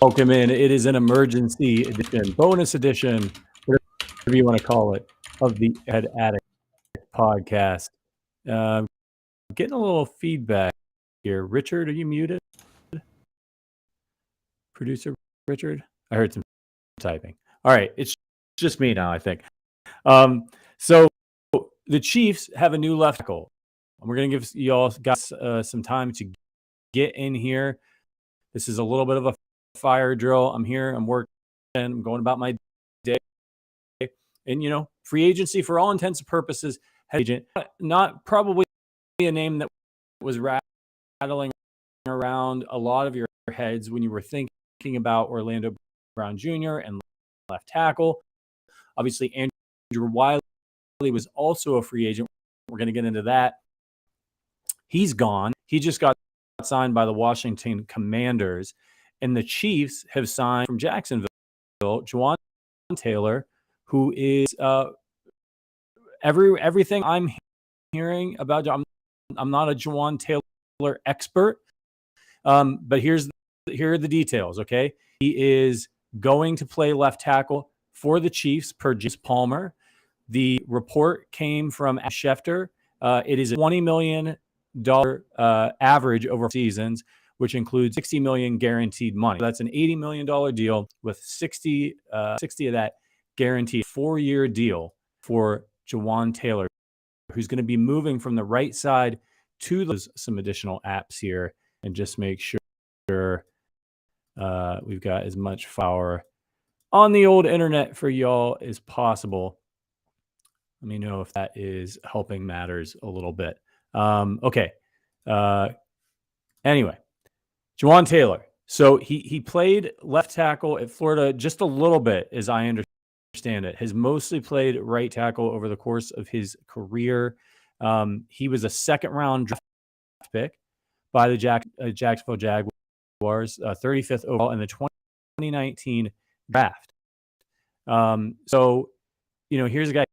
Welcome in. It is an emergency edition, bonus edition, whatever you want to call it, of the Arrowhead Addict podcast. Getting a little feedback here. Richard, are you muted? Producer Richard? I heard some typing. All right, it's just me now, I think. So the Chiefs have a new left tackle. And we're going to give y'all guys some time to get in here. This is a little bit of a fire drill. I'm here. I'm working. I'm going about my day. And, free agency for all intents and purposes. Agent, not probably a name that was rattling around a lot of your heads when you were thinking about Orlando Brown Jr. and left tackle. Obviously, Andrew Wiley was also a free agent. We're going to get into that. He's gone. He just got signed by the Washington Commanders. And the Chiefs have signed from Jacksonville, Jawaan Taylor, who is everything I'm hearing about. I'm not a Jawaan Taylor expert, but here are the details, okay? He is going to play left tackle for the Chiefs per James Palmer. The report came from Schefter. It is a $20 million average over seasons, which includes $60 million guaranteed money. That's an $80 million deal with 60 of that guaranteed 4-year deal for Jawaan Taylor, who's going to be moving from the right side to some additional apps here and just make sure we've got as much power on the old internet for y'all as possible. Let me know if that is helping matters a little bit. Okay. Anyway, Jawaan Taylor. So he played left tackle at Florida just a little bit, as I understand it. Has mostly played right tackle over the course of his career. He was a second-round draft pick by the Jacksonville Jaguars, 35th overall in the 2019 draft. So, here's a guy.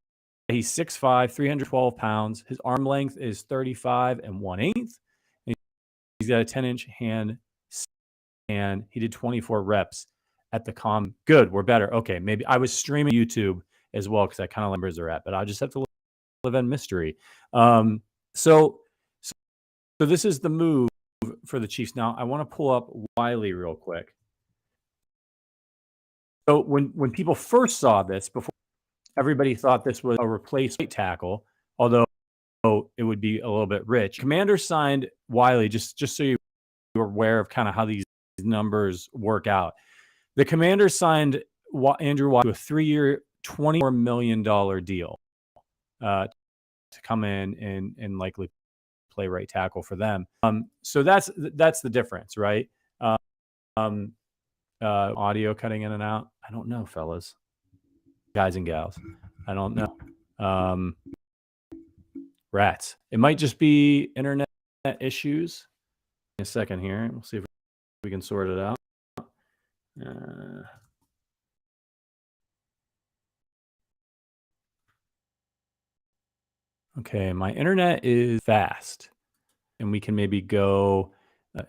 He's 6'5", 312 pounds. His arm length is 35 1/8. And he's got a 10-inch hand. And he did 24 reps at the Good, we're better. Okay, maybe I was streaming YouTube as well because I kind of remember they're at, but I'll just have to live in mystery. So this is the move for the Chiefs. Now, I want to pull up Wiley real quick. So when people first saw this, before everybody thought this was a replacement tackle, although it would be a little bit rich. Commanders signed Wiley, just so you're aware of kind of how these numbers work out. The Commanders signed Andrew Wiley to a 3-year, $24 million deal to come in and likely play right tackle for them. So that's the difference, right? Audio cutting in and out. I don't know, fellas, guys and gals. I don't know. Rats. It might just be internet issues. In a second here. We'll see if we can sort it out. Okay, my internet is fast, and we can maybe go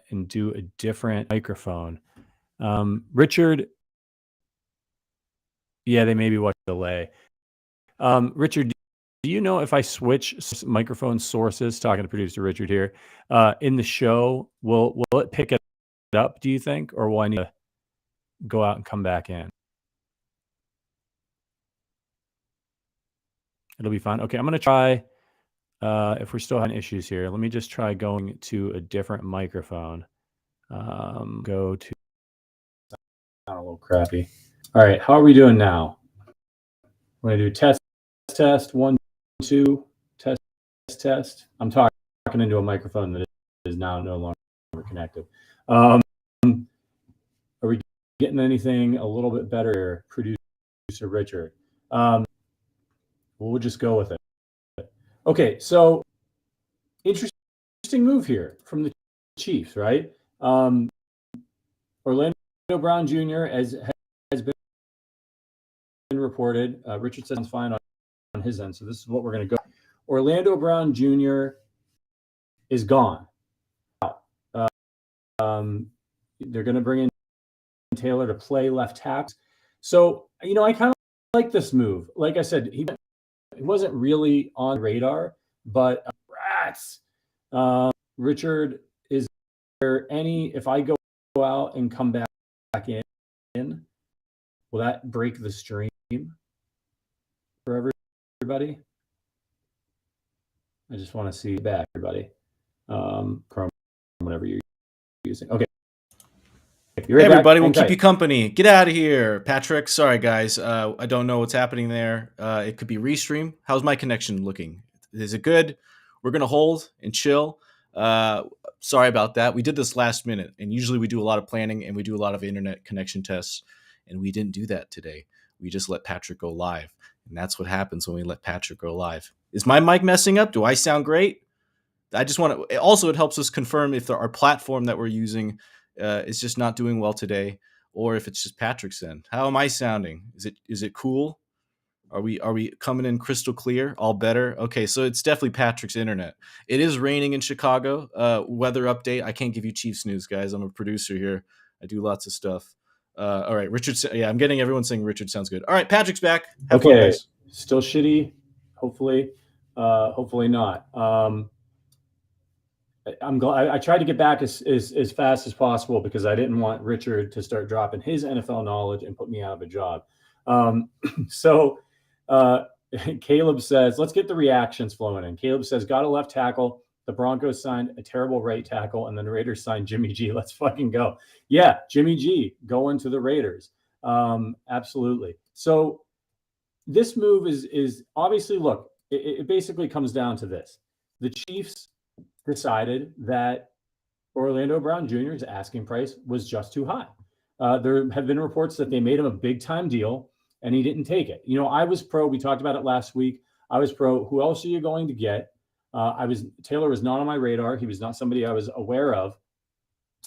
and do a different microphone. Richard, yeah, they maybe watch delay. Richard, do you know if I switch microphone sources, talking to producer Richard here, in the show, will it pick it up, do you think, or will I need to go out and come back in? It'll be fine. Okay, I'm going to try, if we're still having issues here, let me just try going to a different microphone. Go to, a little crappy. All right, how are we doing now? We're going to do test, 1, 2, test. I'm talking into a microphone that is now no longer connected. Are we getting anything a little bit better here, producer Richard? We'll just go with it. Okay, so interesting move here from the Chiefs, right? Orlando Brown Jr. has been reported. Richard says it's fine on his end, so this is what we're going to go. Orlando Brown Jr. is gone. They're going to bring in Taylor to play left tackle. So, I kind of like this move. Like I said, he wasn't really on the radar, but rats. Richard, is there any, if I go out and come back in, will that break the stream for everybody? I just want to see back, everybody. Chrome, whatever you're using. Okay. Hey, everybody, we'll keep you company. Get out of here. Patrick, sorry, guys. I don't know what's happening there. It could be restream. How's my connection looking? Is it good? We're going to hold and chill. Sorry about that. We did this last minute, and usually we do a lot of planning and we do a lot of internet connection tests, and we didn't do that today. We just let Patrick go live, and that's what happens when we let Patrick go live. Is my mic messing up? Do I sound great? I just want to. Also, it helps us confirm if our platform that we're using is just not doing well today, or if it's just Patrick's end. How am I sounding? Is it cool? Are we coming in crystal clear? All better? Okay, so it's definitely Patrick's internet. It is raining in Chicago. Weather update. I can't give you Chiefs news, guys. I'm a producer here. I do lots of stuff. All right, Richard. Yeah, I'm getting everyone saying Richard sounds good. All right, Patrick's back. Have fun, guys. Still shitty. Hopefully not. I'm glad I tried to get back as fast as possible because I didn't want Richard to start dropping his NFL knowledge and put me out of a job. So Caleb says, let's get the reactions flowing in. Caleb says, got a left tackle. The Broncos signed a terrible right tackle, and then the Raiders signed Jimmy G. Let's fucking go. Yeah, Jimmy G going to the Raiders. Absolutely. So this move is obviously, look, it basically comes down to this. The Chiefs decided that Orlando Brown Jr.'s asking price was just too high. There have been reports that they made him a big-time deal, and he didn't take it. I was pro. We talked about it last week. I was pro. Who else are you going to get? Taylor was not on my radar. He was not somebody I was aware of.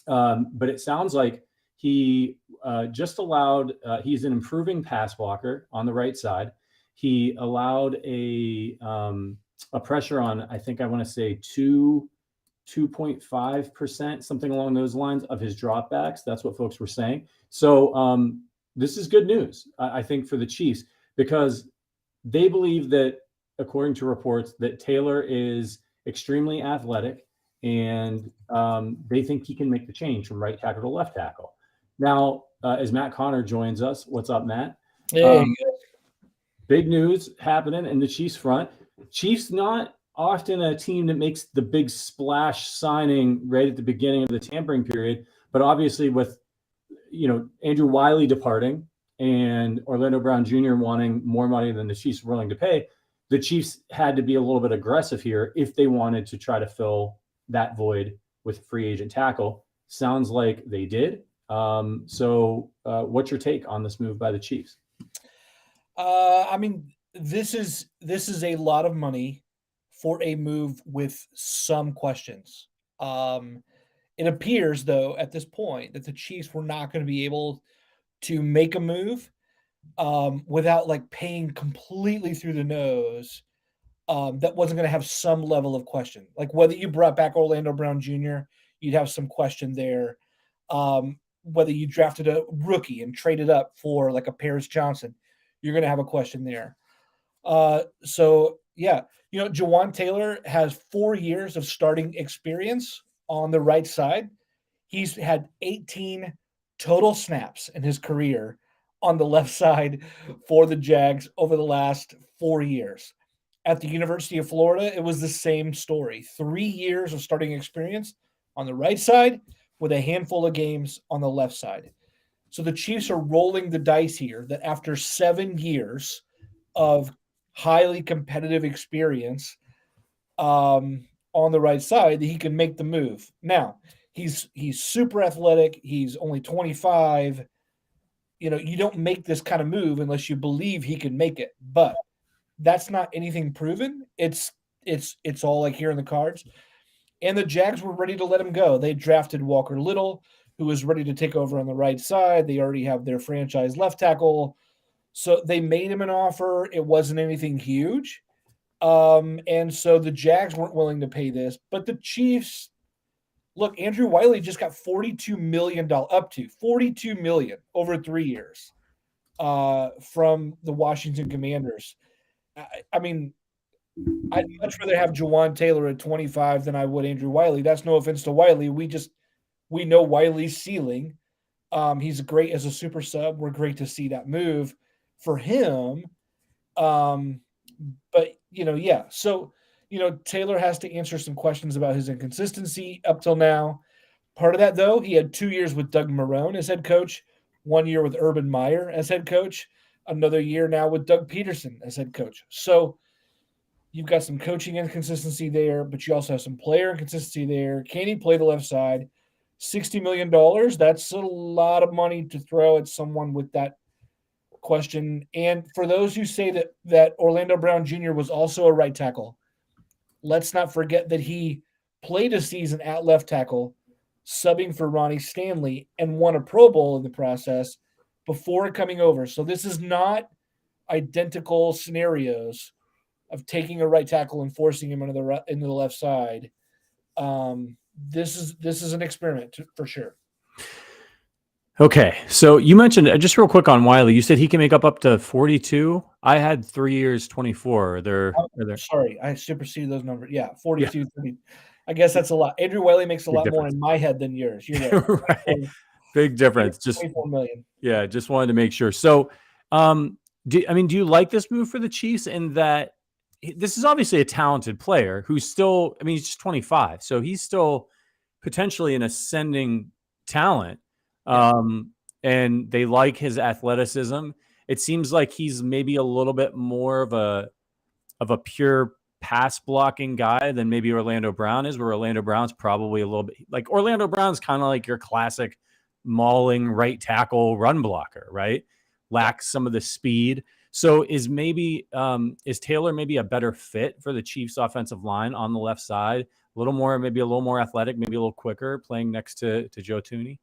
But it sounds like he just allowed. He's an improving pass blocker on the right side. He allowed a pressure on, I think I want to say 2.5%, something along those lines of his dropbacks. That's what folks were saying. So this is good news, I think, for the Chiefs, because they believe that, according to reports, that Taylor is extremely athletic, and they think he can make the change from right tackle to left tackle. Now, as Matt Connor joins us, what's up, Matt? Hey. Big news happening in the Chiefs front. Chiefs not often a team that makes the big splash signing right at the beginning of the tampering period, but obviously with Andrew Wiley departing and Orlando Brown Jr. wanting more money than the Chiefs were willing to pay, the Chiefs had to be a little bit aggressive here if they wanted to try to fill that void with free agent tackle. Sounds like they did. So what's your take on this move by the Chiefs? I mean, this is a lot of money for a move with some questions. It appears, though, at this point that the Chiefs were not going to be able to make a move without paying completely through the nose. That wasn't going to have some level of question. Like whether you brought back Orlando Brown Jr., you'd have some question there. Whether you drafted a rookie and traded up for a Paris Johnson, you're going to have a question there. So, yeah, Jawaan Taylor has 4 years of starting experience on the right side. He's had 18 total snaps in his career on the left side for the Jags over the last 4 years. At the University of Florida, it was the same story. 3 years of starting experience on the right side with a handful of games on the left side. So the Chiefs are rolling the dice here that after 7 years of highly competitive experience on the right side, that he can make the move. Now, he's super athletic. He's only 25. You don't make this kind of move unless you believe he can make it. But that's not anything proven. It's all here in the cards. And the Jags were ready to let him go. They drafted Walker Little, who was ready to take over on the right side. They already have their franchise left tackle. So they made him an offer. It wasn't anything huge. And so the Jags weren't willing to pay this. But the Chiefs, Look, Andrew Wiley just got $42 million, up to $42 million over 3 years from the Washington Commanders. I mean, I'd much rather have Jawaan Taylor at 25 than I would Andrew Wiley. That's no offense to Wiley. We know Wiley's ceiling. He's great as a super sub. We're great to see that move for him. But yeah. So, Taylor has to answer some questions about his inconsistency up till now. Part of that, though, he had 2 years with Doug Marrone as head coach, 1 year with Urban Meyer as head coach, another year now with Doug Peterson as head coach. So you've got some coaching inconsistency there, but you also have some player inconsistency there. Can he play the left side? $60 million, that's a lot of money to throw at someone with that question. And for those who say that Orlando Brown Jr. was also a right tackle, let's not forget that he played a season at left tackle, subbing for Ronnie Stanley, and won a Pro Bowl in the process before coming over. So this is not identical scenarios of taking a right tackle and forcing him into the left side. This is an experiment for sure. Okay, so you mentioned just real quick on Wiley. You said he can make up to 42. I had 3 years, 24. Sorry, I superseded those numbers. Yeah, 42. Yeah. 30. I guess that's a lot. Andrew Wiley makes a lot more in my head than yours. You're right. Right. Big difference. Just 24 million. Yeah, just wanted to make sure. So, do you like this move for the Chiefs in that this is obviously a talented player who's still, he's just 25, so he's still potentially an ascending talent. And they like his athleticism. It seems like he's maybe a little bit more of a pure pass blocking guy than maybe Orlando Brown is, where Orlando Brown's probably a little bit like Orlando Brown's kind of like your classic mauling right tackle run blocker, right? Lacks some of the speed. So is Taylor maybe a better fit for the Chiefs offensive line on the left side? Maybe a little more athletic, maybe a little quicker, playing next to Joe Thuney?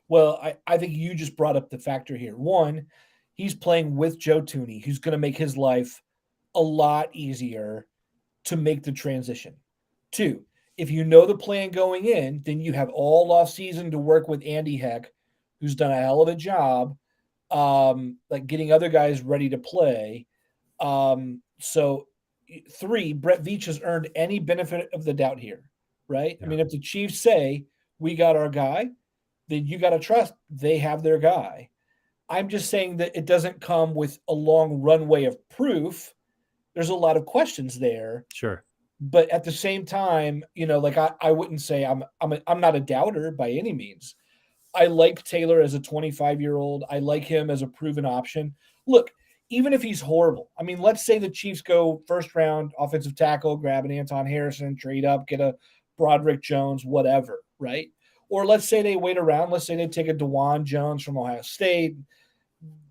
Well, I think you just brought up the factor here. One, he's playing with Joe Thuney, who's going to make his life a lot easier to make the transition. Two, if you know the plan going in, then you have all off season to work with Andy Heck, who's done a hell of a job, like getting other guys ready to play. So three, Brett Veach has earned any benefit of the doubt here, right? Yeah. If the Chiefs say we got our guy, then you got to trust they have their guy. I'm just saying that it doesn't come with a long runway of proof. There's a lot of questions there. Sure. But at the same time, I wouldn't say I'm not a doubter by any means. I like Taylor as a 25-year-old. I like him as a proven option. Look, even if he's horrible, let's say the Chiefs go first round offensive tackle, grab an Anton Harrison, trade up, get a Broderick Jones, whatever, right? Or let's say they wait around. Let's say they take a DeJuan Jones from Ohio State,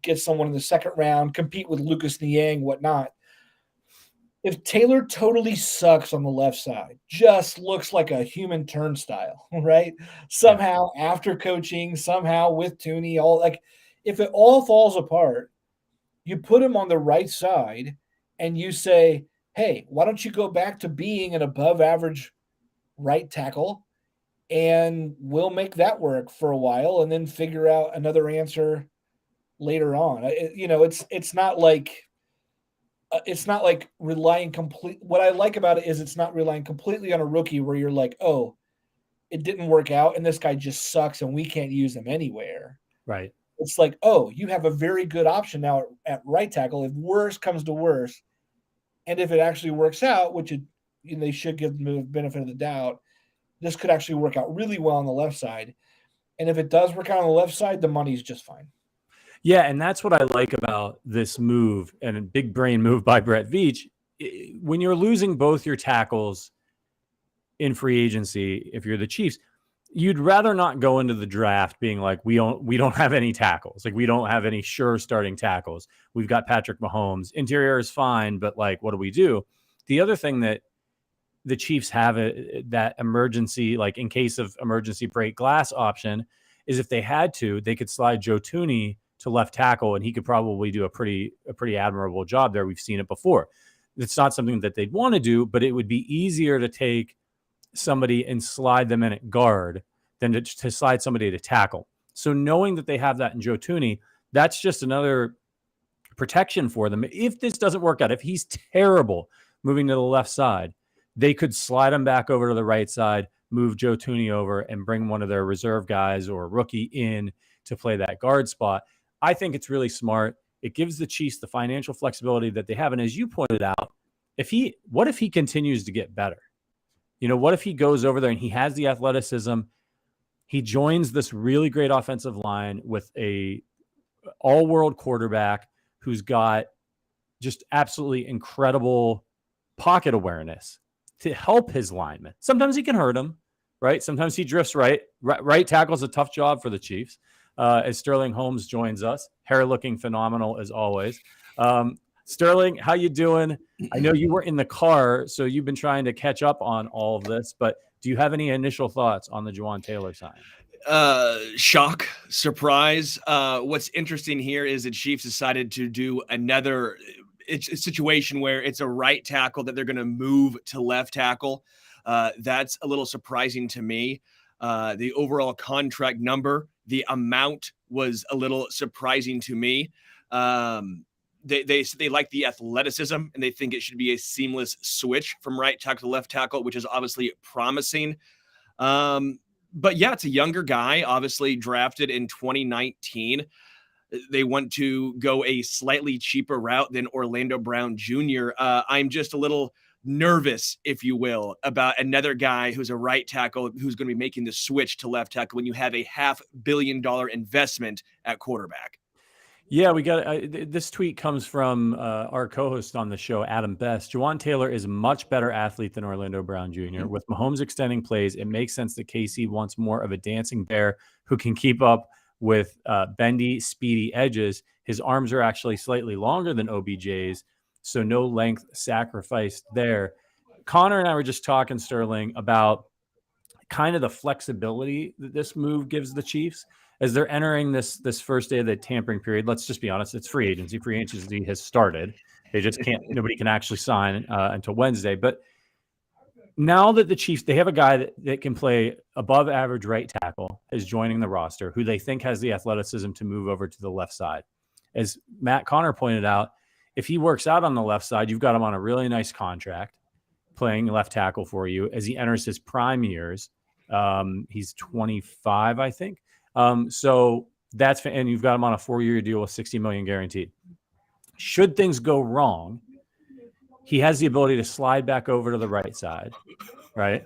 get someone in the second round, compete with Lucas Niang, whatnot. If Taylor totally sucks on the left side, just looks like a human turnstile, right? Somehow after coaching, somehow with Thuney, if it all falls apart, you put him on the right side and you say, hey, why don't you go back to being an above average right tackle? And we'll make that work for a while and then figure out another answer later on. It's not like relying complete. What I like about it is it's not relying completely on a rookie where you're like, oh, it didn't work out and this guy just sucks and we can't use him anywhere. Right. It's like, oh, you have a very good option now at right tackle if worse comes to worse. And if it actually works out, which they should give them the benefit of the doubt, this could actually work out really well on the left side. And if it does work out on the left side, the money's just fine. Yeah, and that's what I like about this move, and a big brain move by Brett Veach. When you're losing both your tackles in free agency, if you're the Chiefs, you'd rather not go into the draft being like, we don't have any tackles. Like, we don't have any sure starting tackles. We've got Patrick Mahomes. Interior is fine, but what do we do? The other thing that the Chiefs have that emergency, in case of emergency break glass option, is if they had to, they could slide Joe Thuney to left tackle, and he could probably do a pretty admirable job there. We've seen it before. It's not something that they'd want to do, but it would be easier to take somebody and slide them in at guard than to slide somebody to tackle. So knowing that they have that in Joe Thuney, that's just another protection for them. If this doesn't work out, if he's terrible moving to the left side, they could slide him back over to the right side, move Joe Thuney over, and bring one of their reserve guys or a rookie in to play that guard spot. I think it's really smart. It gives the Chiefs the financial flexibility that they have. And as you pointed out, what if he continues to get better? What if he goes over there and he has the athleticism? He joins this really great offensive line with a all-world quarterback who's got just absolutely incredible pocket awareness to help his linemen. Sometimes he can hurt them, right? Sometimes he drifts right. Right tackle is a tough job for the Chiefs. As Sterling Holmes joins us, hair looking phenomenal as always. Sterling, how you doing? I know you were in the car, so you've been trying to catch up on all of this, but do you have any initial thoughts on the Jawaan Taylor sign? Shock, surprise. What's interesting here is the Chiefs decided to do another situation where it's a right tackle that they're going to move to left tackle. That's a little surprising to me. The overall contract number, the amount was a little surprising to me. They like the athleticism and they think it should be a seamless switch from right tackle to left tackle, which is obviously promising. But yeah, it's a younger guy, obviously drafted in 2019. They want to go a slightly cheaper route than Orlando Brown Jr. I'm just a little nervous, if you will, about another guy who's a right tackle who's going to be making the switch to left tackle when you have a $500 million investment at quarterback. Yeah, we got this tweet comes from our co-host on the show, Adam Best. Jawaan Taylor is a much better athlete than Orlando Brown Jr. With Mahomes extending plays, it makes sense that KC wants more of a dancing bear who can keep up with bendy, speedy edges. His arms are actually slightly longer than OBJ's, so no length sacrificed there. Connor and I were just talking, Sterling, about kind of the flexibility that this move gives the Chiefs as they're entering this first day of the tampering period. Let's just be honest, it's free agency. Free agency has started. They just can't, nobody can actually sign until Wednesday. But now that the Chiefs, they have a guy that can play above average right tackle is joining the roster, who they think has the athleticism to move over to the left side. As Matt Connor pointed out, if he works out on the left side, you've got him on a really nice contract playing left tackle for you as he enters his prime years. He's 25, I think. So that's, and you've got him on a 4-year deal with $60 million guaranteed. Should things go wrong, he has the ability to slide back over to the right side, right?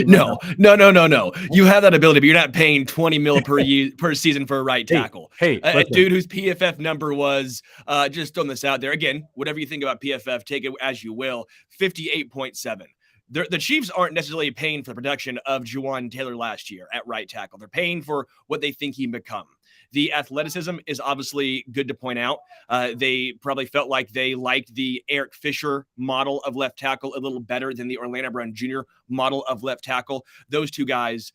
No. You have that ability, but you're not paying $20 million per season for a right tackle. Hey, a dude whose PFF number was, just throwing this out there again, whatever you think about PFF, take it as you will, 58.7. The Chiefs aren't necessarily paying for the production of Jawaan Taylor last year at right tackle. They're paying for what they think he can become. The athleticism is obviously good to point out. They probably felt like they liked the Eric Fisher model of left tackle a little better than the Orlando Brown Jr. model of left tackle. Those two guys,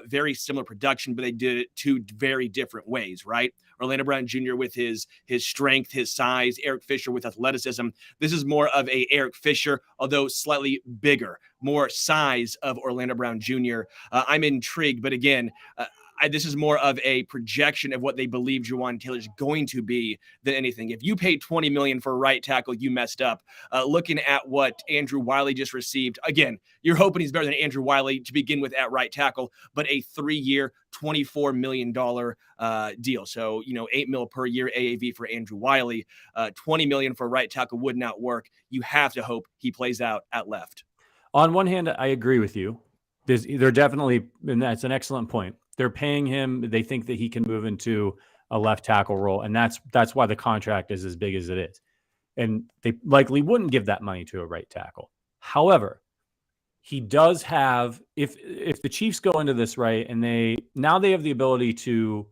very similar production, but they did it two very different ways, right? Orlando Brown Jr. with his strength, his size, Eric Fisher with athleticism. This is more of a Eric Fisher, although slightly bigger, more size of Orlando Brown Jr. I'm intrigued, but again, this is more of a projection of what they believe Jawaan Taylor is going to be than anything. If you paid $20 million for a right tackle, you messed up. Looking at what Andrew Wiley just received, again, you're hoping he's better than Andrew Wiley to begin with at right tackle, but a 3-year, $24 million deal. So, $8 million per year AAV for Andrew Wiley, $20 million for right tackle would not work. You have to hope he plays out at left. On one hand, I agree with you. They're definitely, and that's an excellent point. They're paying him. They think that he can move into a left tackle role, and that's why the contract is as big as it is. And they likely wouldn't give that money to a right tackle. However, he does have, if the Chiefs go into this right, and they have the ability to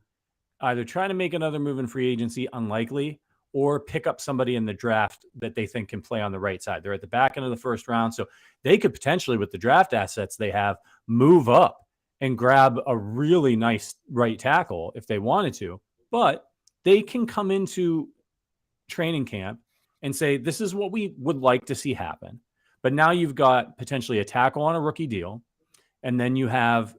either try to make another move in free agency, unlikely, or pick up somebody in the draft that they think can play on the right side. They're at the back end of the first round, so they could potentially, with the draft assets they have, move up and grab a really nice right tackle if they wanted to. But they can come into training camp and say, this is what we would like to see happen. But now you've got potentially a tackle on a rookie deal. and then you have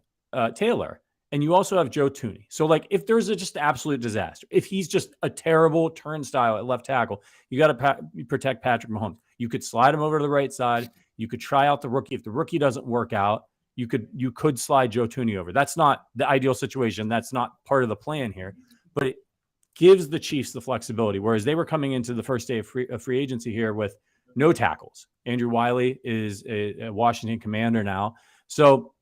Taylor, and you also have Joe Tooney. So, like, if there's just absolute disaster, if he's just a terrible turnstile at left tackle, you got to protect Patrick Mahomes. You could slide him over to the right side. You could try out the rookie. If the rookie doesn't work out, you could slide Joe Tooney over. That's not the ideal situation. That's not part of the plan here, but it gives the Chiefs the flexibility. Whereas they were coming into the first day of free agency here with no tackles. Andrew Wiley is a Washington Commander now. So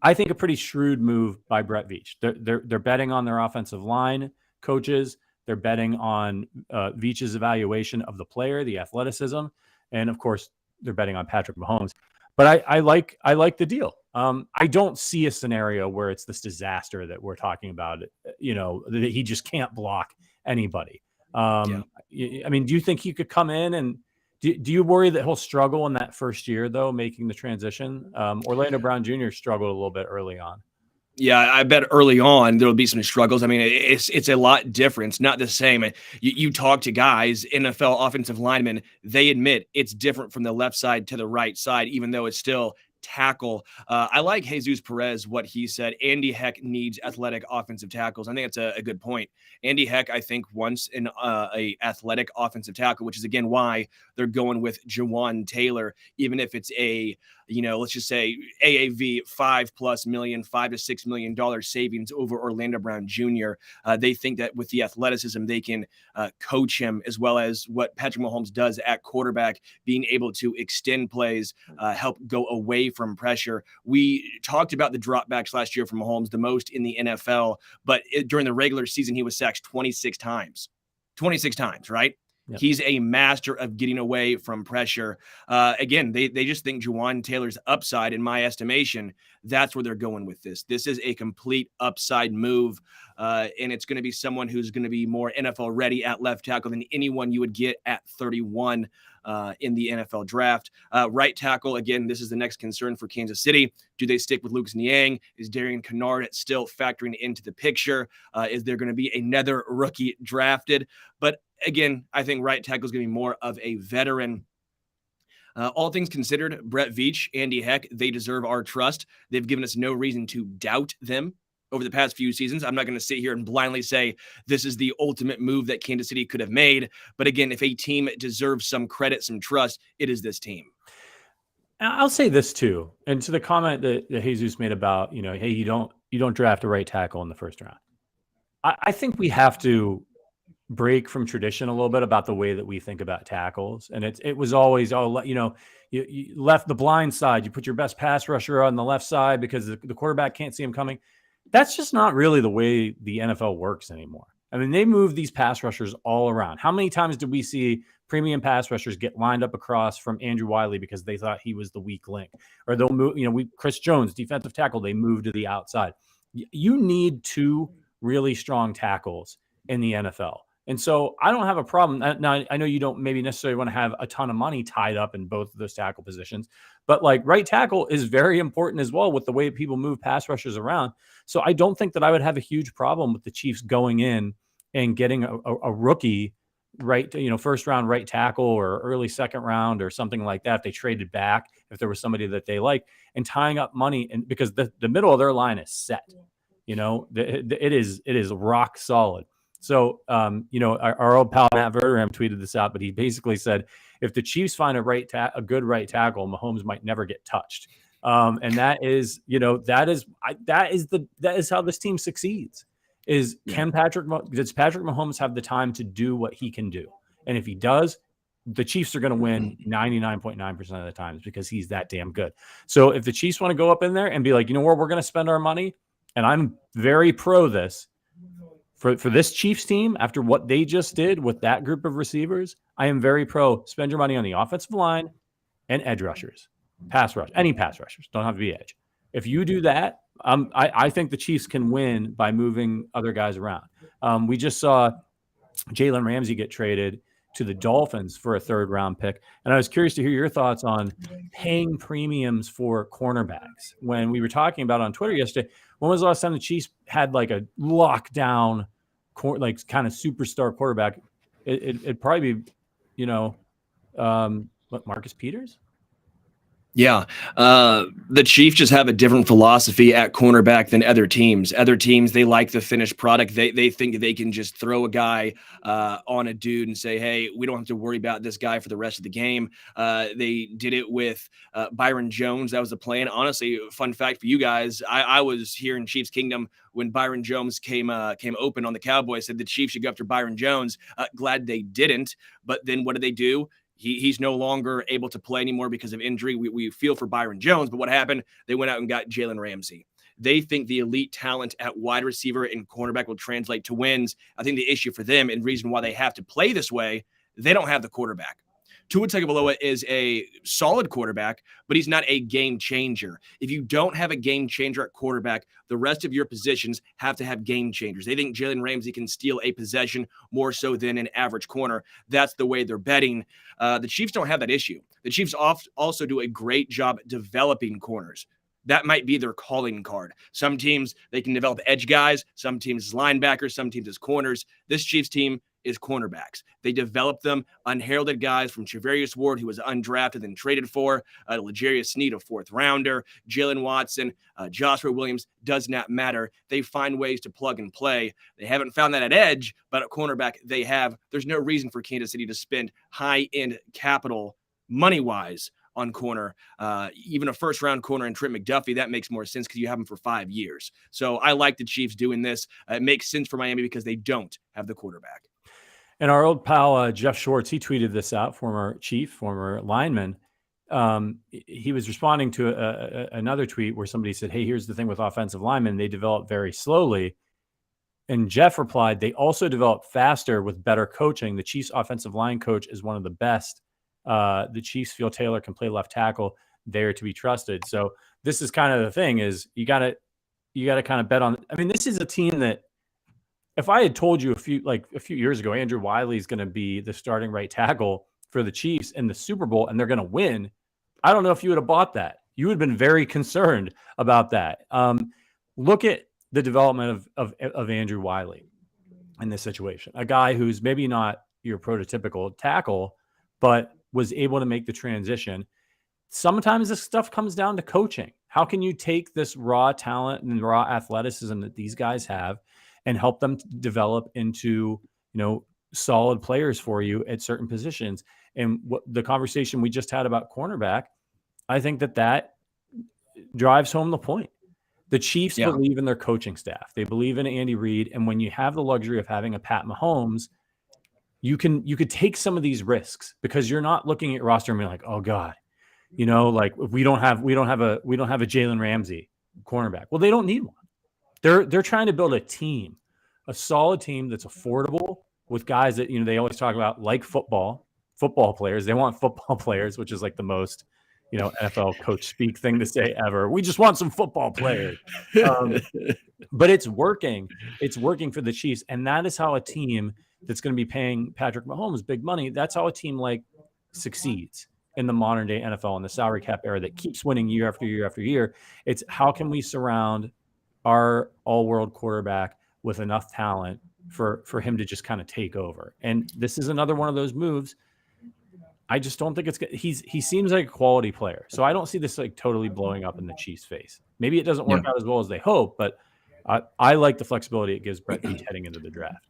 I think a pretty shrewd move by Brett Veach. They're betting on their offensive line coaches. They're betting on Veach's evaluation of the player, the athleticism, and of course they're betting on Patrick Mahomes. But I like the deal. I don't see a scenario where it's this disaster that we're talking about. You know, that he just can't block anybody. I mean, do you think he could come in and do you worry that he'll struggle in that first year though, making the transition? Orlando Brown Jr. struggled a little bit early on. Yeah, I bet early on there'll be some struggles. I mean, it's a lot different. It's not the same. You talk to guys, NFL offensive linemen, they admit it's different from the left side to the right side, even though it's still tackle. I like Jesus Perez, what he said. Andy Heck needs athletic offensive tackles. I think that's a good point. Andy Heck, I think, wants a athletic offensive tackle, which is, again, why they're going with Jawaan Taylor, even if it's let's just say AAV $5+ million, $5 to $6 million savings over Orlando Brown Jr. They think that with the athleticism, they can coach him, as well as what Patrick Mahomes does at quarterback, being able to extend plays, help go away from pressure. We talked about the dropbacks last year from Mahomes, the most in the NFL, but during the regular season, he was sacked 26 times. 26 times, right? Yep. He's a master of getting away from pressure. Again, they just think Jawaan Taylor's upside, in my estimation, that's where they're going with this. This is a complete upside move, and it's going to be someone who's going to be more NFL ready at left tackle than anyone you would get at 31 in the NFL draft. Right tackle, again, this is the next concern for Kansas City. Do they stick with Lucas Niang? Is Darian Kennard still factoring into the picture? Is there going to be another rookie drafted? But again, I think right tackle is going to be more of a veteran. All things considered, Brett Veach, Andy Heck, they deserve our trust. They've given us no reason to doubt them over the past few seasons. I'm not going to sit here and blindly say this is the ultimate move that Kansas City could have made. But again, if a team deserves some credit, some trust, it is this team. I'll say this too, and to the comment that Jesus made about, hey, you don't draft a right tackle in the first round. I think we have to break from tradition a little bit about the way that we think about tackles. And it was always, you left the blind side, you put your best pass rusher on the left side because the quarterback can't see him coming. That's just not really the way the NFL works anymore. I mean, they move these pass rushers all around. How many times did we see premium pass rushers get lined up across from Andrew Wiley because they thought he was the weak link? Or they'll move, Chris Jones, defensive tackle, they move to the outside. You need two really strong tackles in the NFL. And so I don't have a problem. Now, I know you don't maybe necessarily want to have a ton of money tied up in both of those tackle positions, but like right tackle is very important as well with the way people move pass rushers around. So I don't think that I would have a huge problem with the Chiefs going in and getting a rookie first round right tackle or early second round or something like that. If they traded back, if there was somebody that they like, and tying up money, and because the middle of their line is set, it is rock solid. So, our old pal Matt Verderham tweeted this out, but he basically said, if the Chiefs find a good right tackle, Mahomes might never get touched. And that is how this team succeeds. Does Patrick Mahomes have the time to do what he can do? And if he does, the Chiefs are going to win 99.9% of the times because he's that damn good. So if the Chiefs want to go up in there and be like, you know where we're going to spend our money, and I'm very pro this. For this Chiefs team, after what they just did with that group of receivers, I am very pro. Spend your money on the offensive line and edge rushers, any pass rushers. Don't have to be edge. If you do that, I think the Chiefs can win by moving other guys around. We just saw Jalen Ramsey get traded to the Dolphins for a third-round pick, and I was curious to hear your thoughts on paying premiums for cornerbacks. When we were talking about on Twitter yesterday, when was the last time the Chiefs had like a lockdown, kind of superstar quarterback? It'd probably be, Marcus Peters. Yeah. The Chiefs just have a different philosophy at cornerback than other teams. Other teams, they like the finished product. They think they can just throw a guy on a dude and say, hey, we don't have to worry about this guy for the rest of the game. They did it with Byron Jones. That was the plan. Honestly, fun fact for you guys, I was here in Chiefs Kingdom when Byron Jones came open on the Cowboys, said the Chiefs should go after Byron Jones. Glad they didn't. But then what did they do? He's no longer able to play anymore because of injury. We feel for Byron Jones, but what happened? They went out and got Jalen Ramsey. They think the elite talent at wide receiver and cornerback will translate to wins. I think the issue for them and reason why they have to play this way, they don't have the quarterback. Tua Tagovailoa is a solid quarterback, but he's not a game changer. If you don't have a game changer at quarterback, the rest of your positions have to have game changers. They think Jalen Ramsey can steal a possession more so than an average corner. That's the way they're betting. The Chiefs don't have that issue. The Chiefs also do a great job developing corners. That might be their calling card. Some teams, they can develop edge guys. Some teams as linebackers. Some teams as corners. This Chiefs team is cornerbacks. They develop them, unheralded guys from Trevarius Ward, who was undrafted and traded for, L'Jarius Sneed, a fourth rounder, Jalen Watson, Joshua Williams, does not matter. They find ways to plug and play. They haven't found that at edge, but at cornerback, they have. There's no reason for Kansas City to spend high-end capital money-wise on corner. Even a first-round corner in Trent McDuffie, that makes more sense because you have him for 5 years. So I like the Chiefs doing this. It makes sense for Miami because they don't have the quarterback. And our old pal, Jeff Schwartz, he tweeted this out, former Chief, former lineman. He was responding to another tweet where somebody said, hey, here's the thing with offensive linemen. They develop very slowly. And Jeff replied, they also develop faster with better coaching. The Chiefs offensive line coach is one of the best. The Chiefs feel Taylor can play left tackle, there to be trusted. So this is kind of the thing is you got to kind of bet on. I mean, this is a team that, if I had told you a few years ago, Andrew Wiley is going to be the starting right tackle for the Chiefs in the Super Bowl and they're going to win, I don't know if you would have bought that. You would have been very concerned about that. Look at the development of Andrew Wiley in this situation. A guy who's maybe not your prototypical tackle, but was able to make the transition. Sometimes this stuff comes down to coaching. How can you take this raw talent and raw athleticism that these guys have and help them develop into, solid players for you at certain positions? And what the conversation we just had about cornerback, I think that drives home the point. The Chiefs believe in their coaching staff. They believe in Andy Reid. And when you have the luxury of having a Pat Mahomes, you could take some of these risks because you're not looking at your roster and being like, oh God, like if we don't have a Jalen Ramsey cornerback. Well, they don't need one. They're trying to build a team, a solid team that's affordable with guys that, they always talk about like football players. They want football players, which is like the most, NFL coach speak thing to say ever. We just want some football players. But it's working. It's working for the Chiefs. And that is how a team that's going to be paying Patrick Mahomes big money, that's how a team like succeeds in the modern day NFL in the salary cap era that keeps winning year after year after year. It's how can we surround our all-world quarterback with enough talent for him to just kind of take over. And this is another one of those moves. I just don't think it's good. He seems like a quality player. So I don't see this like totally blowing up in the Chiefs' face. Maybe it doesn't work out as well as they hope, but I like the flexibility it gives Brett Veach heading into the draft.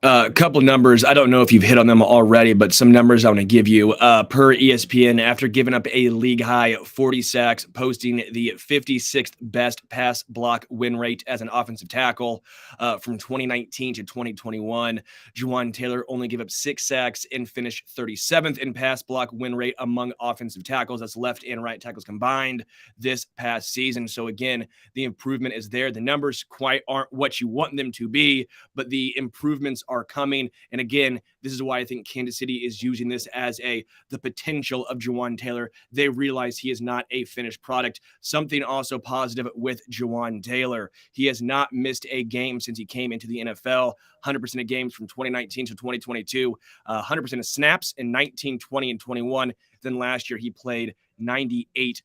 A couple numbers. I don't know if you've hit on them already, but some numbers I want to give you. Per ESPN, after giving up a league high 40 sacks, posting the 56th best pass block win rate as an offensive tackle from 2019 to 2021. Jawaan Taylor only gave up 6 sacks and finished 37th in pass block win rate among offensive tackles. That's left and right tackles combined this past season. So again, the improvement is there. The numbers quite aren't what you want them to be, but the improvements are coming. And again, this is why I think Kansas City is using this as the potential of Jawaan Taylor. They realize he is not a finished product. Something also positive with Jawaan Taylor. He has not missed a game since he came into the NFL. 100% of games from 2019 to 2022, 100% of snaps in 19, 20, and 21. Then last year he played 98%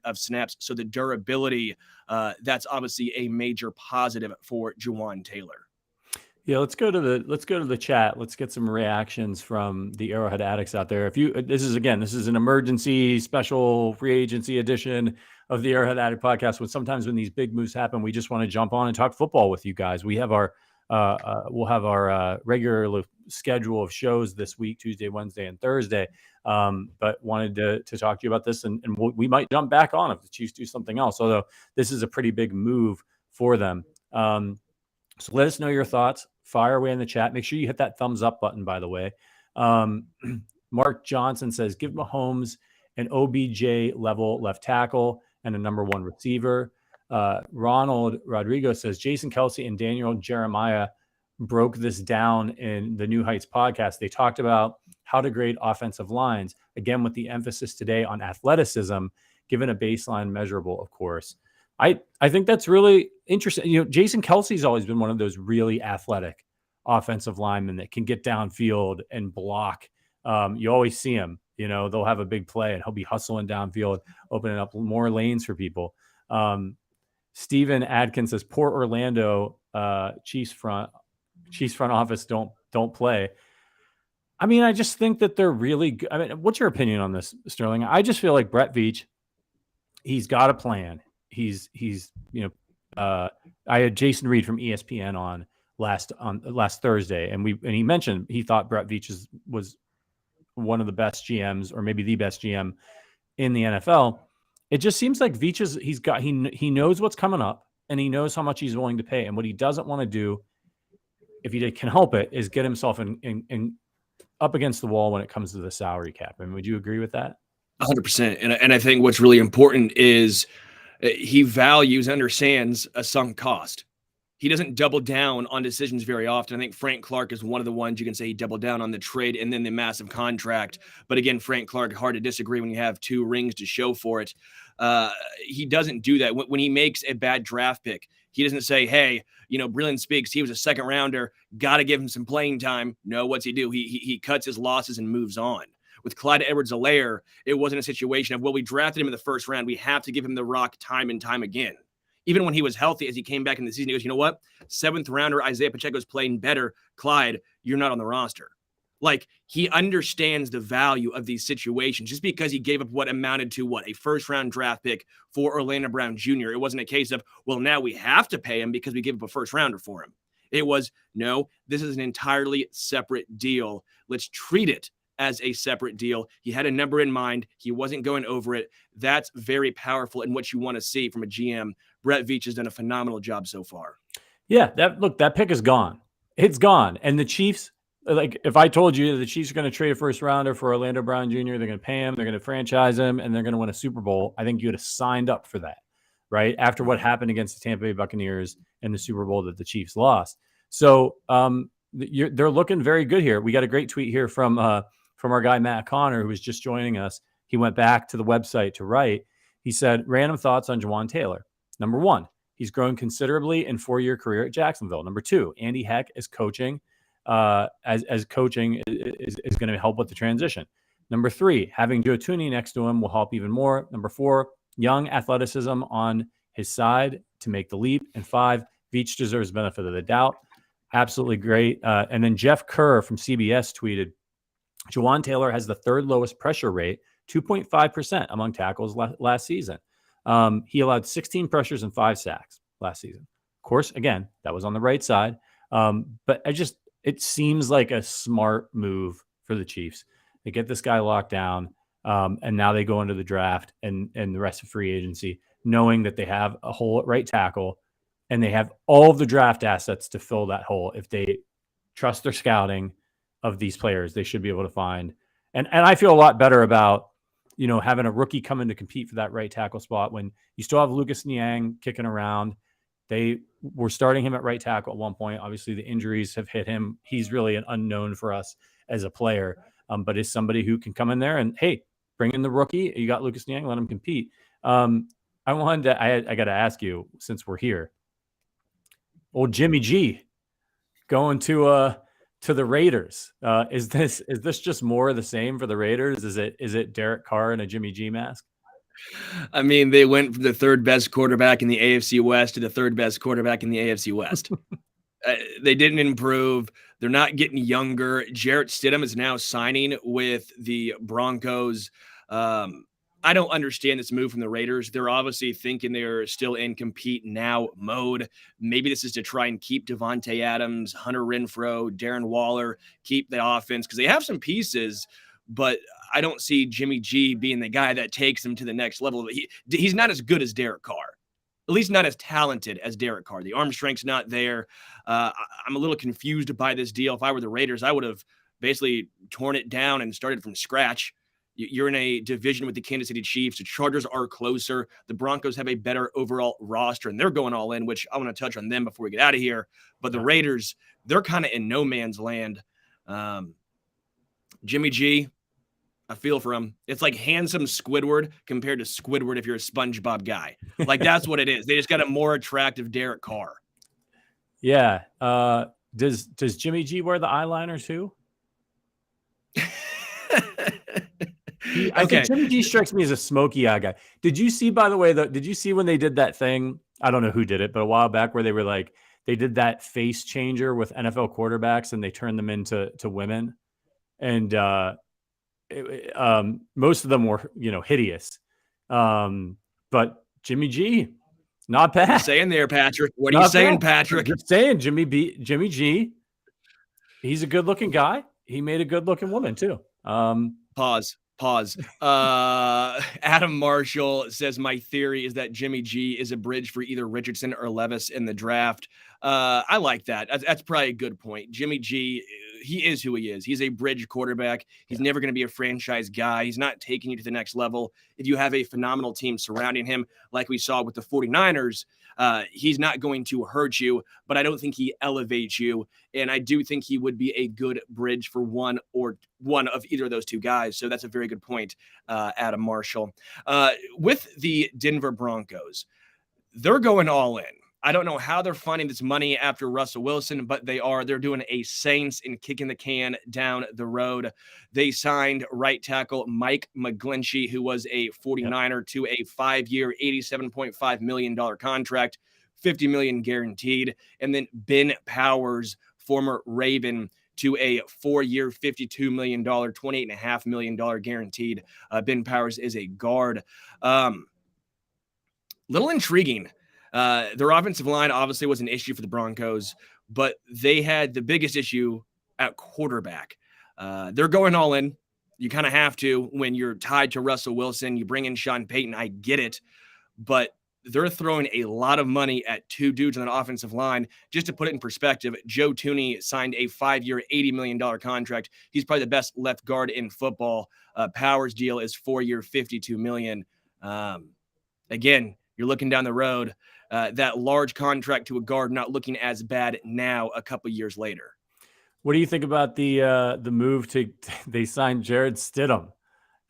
of snaps. So the durability, that's obviously a major positive for Jawaan Taylor. Yeah, let's go to the chat. Let's get some reactions from the Arrowhead Addicts out there. This is an emergency special free agency edition of the Arrowhead Addict podcast. Sometimes when these big moves happen, we just want to jump on and talk football with you guys. We'll have our regular schedule of shows this week, Tuesday, Wednesday, and Thursday. But wanted to talk to you about this, and we might jump back on if the Chiefs do something else. Although this is a pretty big move for them. So let us know your thoughts. Fire away in the chat. Make sure you hit that thumbs up button, by the way. Mark Johnson says, give Mahomes an OBJ level left tackle and a number one receiver. Ronald Rodrigo says, Jason Kelce and Daniel Jeremiah broke this down in the New Heights podcast. They talked about how to grade offensive lines, again, with the emphasis today on athleticism, given a baseline measurable, of course. I think that's really interesting. Jason Kelce's always been one of those really athletic offensive linemen that can get downfield and block. You always see him, they'll have a big play and he'll be hustling downfield, opening up more lanes for people. Steven Adkins says, poor Orlando Chiefs front office don't play. I mean, I just think that they're really good. I mean, what's your opinion on this, Sterling? I just feel like Brett Veach, he's got a plan. I had Jason Reed from ESPN on last Thursday, and he mentioned he thought Brett Veach was one of the best GMs, or maybe the best GM in the NFL. It just seems like Veach he knows what's coming up, and he knows how much he's willing to pay, and what he doesn't want to do, if he can help it, is get himself in up against the wall when it comes to the salary cap. I mean, would you agree with that? 100%. And I think what's really important is he understands a sunk cost. He doesn't double down on decisions very often. I think Frank Clark is one of the ones you can say he doubled down on the trade and then the massive contract. But again, Frank Clark, hard to disagree when you have 2 rings to show for it. He doesn't do that. When he makes a bad draft pick, he doesn't say, hey, Brilliant speaks, he was a second rounder, got to give him some playing time. No, what's he do? He cuts his losses and moves on. With Clyde Edwards-Helaire, it wasn't a situation of, well, we drafted him in the first round, we have to give him the rock time and time again. Even when he was healthy, as he came back in the season, he goes, you know what? 7th rounder Isaiah Pacheco's playing better. Clyde, you're not on the roster. Like, he understands the value of these situations. Just because he gave up what amounted to a first-round draft pick for Orlando Brown Jr., it wasn't a case of, well, now we have to pay him because we gave up a first-rounder for him. It was, no, this is an entirely separate deal. Let's treat it as a separate deal. He had a number in mind. He wasn't going over it. That's very powerful in what you want to see from a GM. Brett Veach has done a phenomenal job so far. Yeah, that pick is gone. It's gone. And the Chiefs, if I told you the Chiefs are going to trade a first rounder for Orlando Brown Jr., they're going to pay him, they're going to franchise him, and they're going to win a Super Bowl, I think you would have signed up for that, right? After what happened against the Tampa Bay Buccaneers in the Super Bowl that the Chiefs lost. So they're looking very good here. We got a great tweet here from our guy, Matt Connor, who was just joining us. He went back to the website to write. He said, random thoughts on Jawaan Taylor. Number 1, he's grown considerably in 4-year career at Jacksonville. Number 2, Andy Heck is coaching. As coaching is going to help with the transition. Number 3, having Joe Tooney next to him will help even more. Number 4, young athleticism on his side to make the leap. And 5, Veach deserves benefit of the doubt. Absolutely great. And then Jeff Kerr from CBS tweeted, Jawaan Taylor has the 3rd lowest pressure rate, 2.5% among tackles last season. He allowed 16 pressures and 5 sacks last season. Of course, again, that was on the right side. But it seems like a smart move for the Chiefs. They get this guy locked down, and now they go into the draft and the rest of free agency, knowing that they have a hole at right tackle, and they have all of the draft assets to fill that hole. If they trust their scouting of these players, they should be able to find. And I feel a lot better about, having a rookie come in to compete for that right tackle spot when you still have Lucas Niang kicking around. They were starting him at right tackle at one point. Obviously, the injuries have hit him. He's really an unknown for us as a player, but is somebody who can come in there and, hey, bring in the rookie. You got Lucas Niang, let him compete. I got to ask you, since we're here, old Jimmy G going to the Raiders. Is this just more of the same for the Raiders? Is it Derek Carr in a Jimmy G mask? I mean, they went from the 3rd best quarterback in the AFC West to the 3rd best quarterback in the AFC West. They didn't improve. They're not getting younger. Jarrett Stidham is now signing with the Broncos. I don't understand this move from the Raiders. They're obviously thinking they're still in compete now mode. Maybe this is to try and keep Devontae Adams, Hunter Renfrow, Darren Waller, keep the offense because they have some pieces, but I don't see Jimmy G being the guy that takes them to the next level. He's not as good as Derek Carr. At least not as talented as Derek Carr. The arm strength's not there. I'm a little confused by this deal. If I were the Raiders, I would have basically torn it down and started from scratch. You're in a division with the Kansas City Chiefs. The Chargers are closer. The Broncos have a better overall roster, and they're going all in, which I want to touch on them before we get out of here. But the Raiders, they're kind of in no man's land. Jimmy G, I feel for him. It's like handsome Squidward compared to Squidward if you're a SpongeBob guy. Like, that's what it is. They just got a more attractive Derek Carr. Yeah. Does Jimmy G wear the eyeliner too? I think Jimmy G strikes me as a smoky eye guy. Did you see, by the way, did you see when they did that thing? I don't know who did it, but a while back where they were like, they did that face changer with NFL quarterbacks and they turned them into women. And, most of them were, hideous. But Jimmy G, not bad. What are you saying there, Patrick? What are you saying, Patrick? Just saying, Jimmy G, he's a good looking guy. He made a good looking woman too. Pause. Adam Marshall says, my theory is that Jimmy G is a bridge for either Richardson or Levis in the draft. I like that. That's probably a good point. Jimmy G, he is who he is. He's a bridge quarterback. He's never going to be a franchise guy. He's not taking you to the next level. If you have a phenomenal team surrounding him, like we saw with the 49ers, he's not going to hurt you, but I don't think he elevates you. And I do think he would be a good bridge for one of either of those two guys. So that's a very good point, Adam Marshall. With the Denver Broncos, they're going all in. I don't know how they're finding this money after Russell Wilson, but they're doing a Saints and kicking the can down the road. They signed right tackle Mike McGlinchey, who was a 49er, to a 5-year, $87.5 million contract, $50 million guaranteed. And then Ben Powers, former Raven, to a 4-year, $52 million, $28.5 million guaranteed. Ben Powers is a guard. Little intriguing. Their offensive line obviously was an issue for the Broncos, but they had the biggest issue at quarterback. They're going all in. You kind of have to when you're tied to Russell Wilson. You bring in Sean Payton. I get it, but they're throwing a lot of money at two dudes on the offensive line. Just to put it in perspective, Joe Thuney signed a 5-year, $80 million contract. He's probably the best left guard in football. Powers' deal is 4-year, $52 million. Again, you're looking down the road. That large contract to a guard not looking as bad now a couple years later. What do you think about the move they signed Jarrett Stidham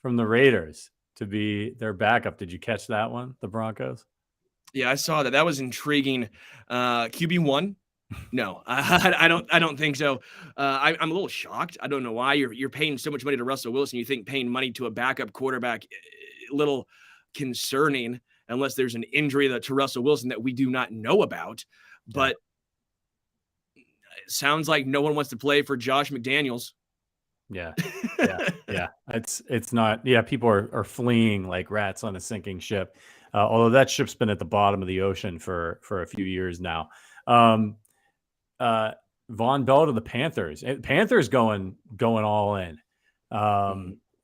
from the Raiders to be their backup? Did you catch that one, the Broncos? Yeah, I saw that. That was intriguing. QB1? No, I don't think so. I'm a little shocked. I don't know why you're paying so much money to Russell Wilson. You think paying money to a backup quarterback a little concerning, unless there's an injury to Russell Wilson that we do not know about. But it sounds like no one wants to play for Josh McDaniels. Yeah. It's not. Yeah, people are fleeing like rats on a sinking ship. Although that ship's been at the bottom of the ocean for a few years now. Von Bell to the Panthers. Panthers going all in,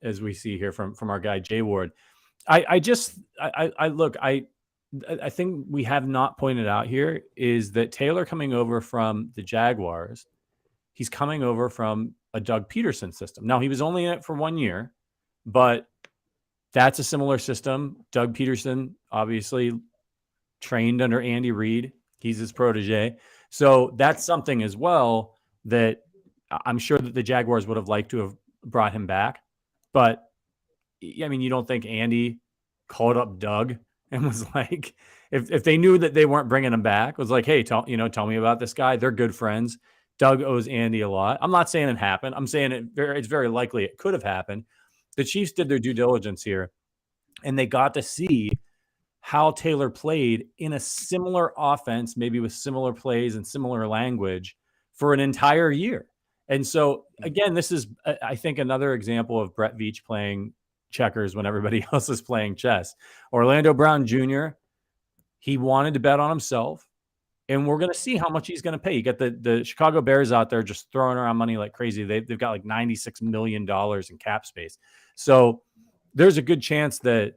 as we see here from our guy Jay Ward. I think we have not pointed out here is that Taylor coming over from the Jaguars, he's coming over from a Doug Peterson system. Now, he was only in it for 1 year, but that's a similar system. Doug Peterson obviously trained under Andy Reid. He's his protege. So that's something as well that I'm sure that the Jaguars would have liked to have brought him back. But I mean, you don't think Andy called up Doug and was like, if they knew that they weren't bringing him back, was like, hey, tell me about this guy. They're good friends. Doug owes Andy a lot. I'm not saying it happened. I'm saying it's very likely it could have happened. The Chiefs did their due diligence here, and they got to see how Taylor played in a similar offense, maybe with similar plays and similar language for an entire year. And so, again, this is, I think, another example of Brett Veach playing checkers when everybody else is playing chess. Orlando Brown Jr., he wanted to bet on himself, and we're going to see how much he's going to pay. You got the Chicago Bears out there just throwing around money like crazy. They've got like $96 million in cap space. So there's a good chance that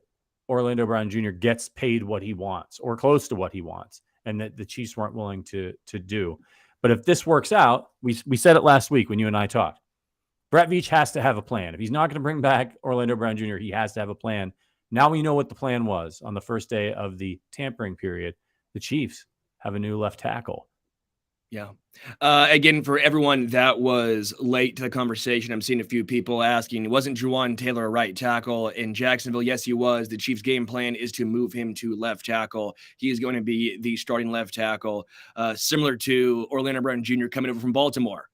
Orlando Brown Jr. gets paid what he wants or close to what he wants, and that the Chiefs weren't willing to do. But if this works out, we said it last week when you and I talked, Brett Veach has to have a plan. If he's not going to bring back Orlando Brown Jr., he has to have a plan. Now we know what the plan was on the first day of the tampering period. The Chiefs have a new left tackle. Yeah. Again, for everyone that was late to the conversation, I'm seeing a few people asking, wasn't Jawaan Taylor a right tackle in Jacksonville? Yes, he was. The Chiefs' game plan is to move him to left tackle. He is going to be the starting left tackle, similar to Orlando Brown Jr. coming over from Baltimore.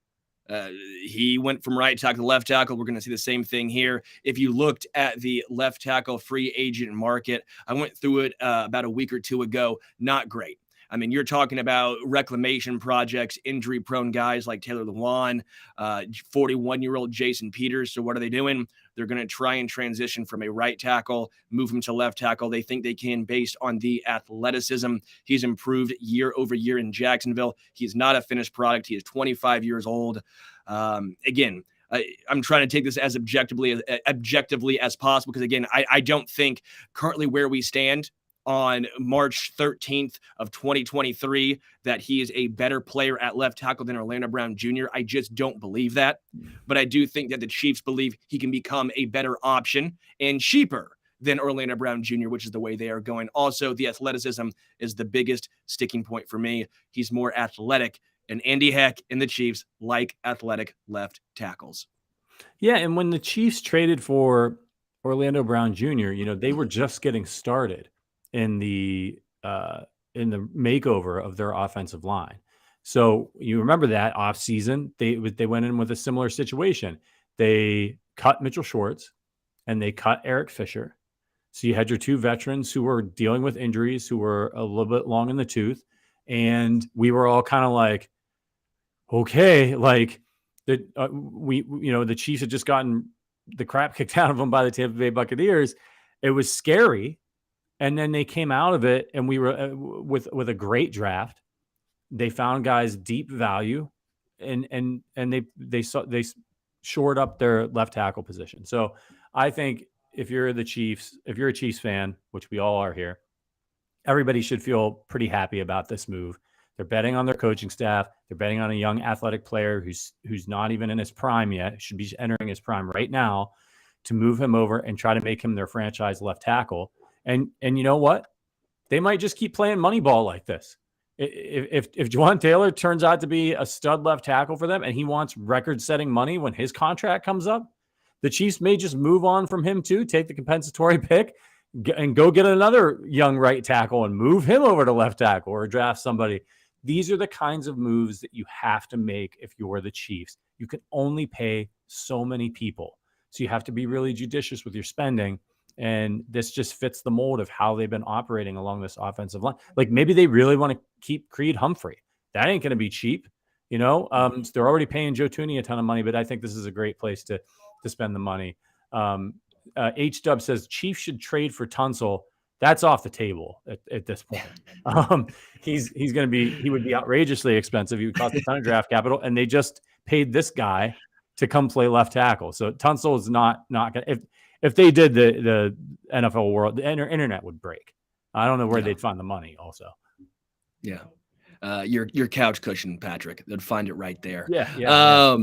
He went from right tackle to left tackle. We're going to see the same thing here. If you looked at the left tackle free agent market, I went through it about a week or two ago. Not great. I mean, you're talking about reclamation projects, injury-prone guys like Taylor Lewan, 41-year-old Jason Peters. So what are they doing? They're going to try and transition from a right tackle, move him to left tackle. They think they can based on the athleticism. He's improved year over year in Jacksonville. He's not a finished product. He is 25 years old. Again, I'm trying to take this as objectively as possible because, again, I don't think currently where we stand on March 13th of 2023 that he is a better player at left tackle than Orlando Brown Jr. I just don't believe that. But I do think that the Chiefs believe he can become a better option and cheaper than Orlando Brown Jr., which is the way they are going. Also, the athleticism is the biggest sticking point for me. He's more athletic, and Andy Heck and the Chiefs like athletic left tackles. Yeah, and when the Chiefs traded for Orlando Brown Jr., they were just getting started in the makeover of their offensive line. So you remember that offseason, they went in with a similar situation. They cut Mitchell Schwartz and they cut Eric Fisher. So you had your two veterans who were dealing with injuries, who were a little bit long in the tooth. And we were all kind of like, okay, like the Chiefs had just gotten the crap kicked out of them by the Tampa Bay Buccaneers. It was scary. And then they came out of it, and we were with a great draft. They found guys deep value, and they shored up their left tackle position. So I think if you're a Chiefs fan, which we all are here, everybody should feel pretty happy about this move. They're betting on their coaching staff. They're betting on a young athletic player who's not even in his prime yet, should be entering his prime right now, to move him over and try to make him their franchise left tackle. And you know what? They might just keep playing money ball like this. If Jawaan Taylor turns out to be a stud left tackle for them and he wants record-setting money when his contract comes up, the Chiefs may just move on from him too, take the compensatory pick, and go get another young right tackle and move him over to left tackle or draft somebody. These are the kinds of moves that you have to make if you're the Chiefs. You can only pay so many people. So you have to be really judicious with your spending. And this just fits the mold of how they've been operating along this offensive line. Like maybe they really want to keep Creed Humphrey. That ain't going to be cheap. So they're already paying Joe Thuney a ton of money, but I think this is a great place to spend the money. H-Dub says Chiefs should trade for Tunsil. That's off the table at this point. He would be outrageously expensive. He would cost a ton of draft capital, and they just paid this guy to come play left tackle. So Tunsil is not going to. If they did, the NFL world, the internet would break. I don't know where they'd find the money also. Yeah. Your couch cushion, Patrick. They'd find it right there. Yeah.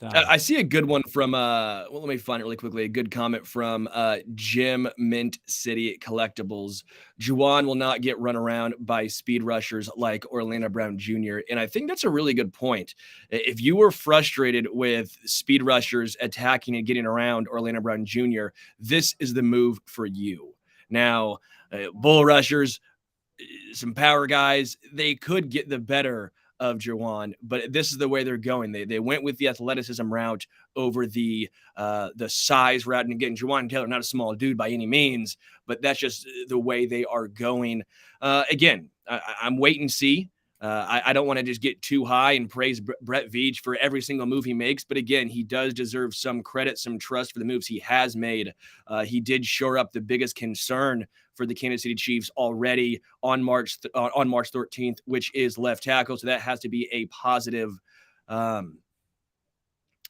I see a good one from let me find it really quickly. A good comment from Jim Mint City Collectibles. Jawaan will not get run around by speed rushers like Orlando Brown Jr. And I think that's a really good point. If you were frustrated with speed rushers attacking and getting around Orlando Brown Jr., this is the move for you. Now, bull rushers, some power guys, they could get the better of Jawaan, but this is the way they're going. They went with the athleticism route over the size route. And again, Jawaan Taylor, not a small dude by any means, but that's just the way they are going. Again, I'm wait and see. I don't want to just get too high and praise Brett Veach for every single move he makes. But again, he does deserve some credit, some trust for the moves he has made. He did shore up the biggest concern for the Kansas City Chiefs already on March 13th, which is left tackle. So that has to be a positive.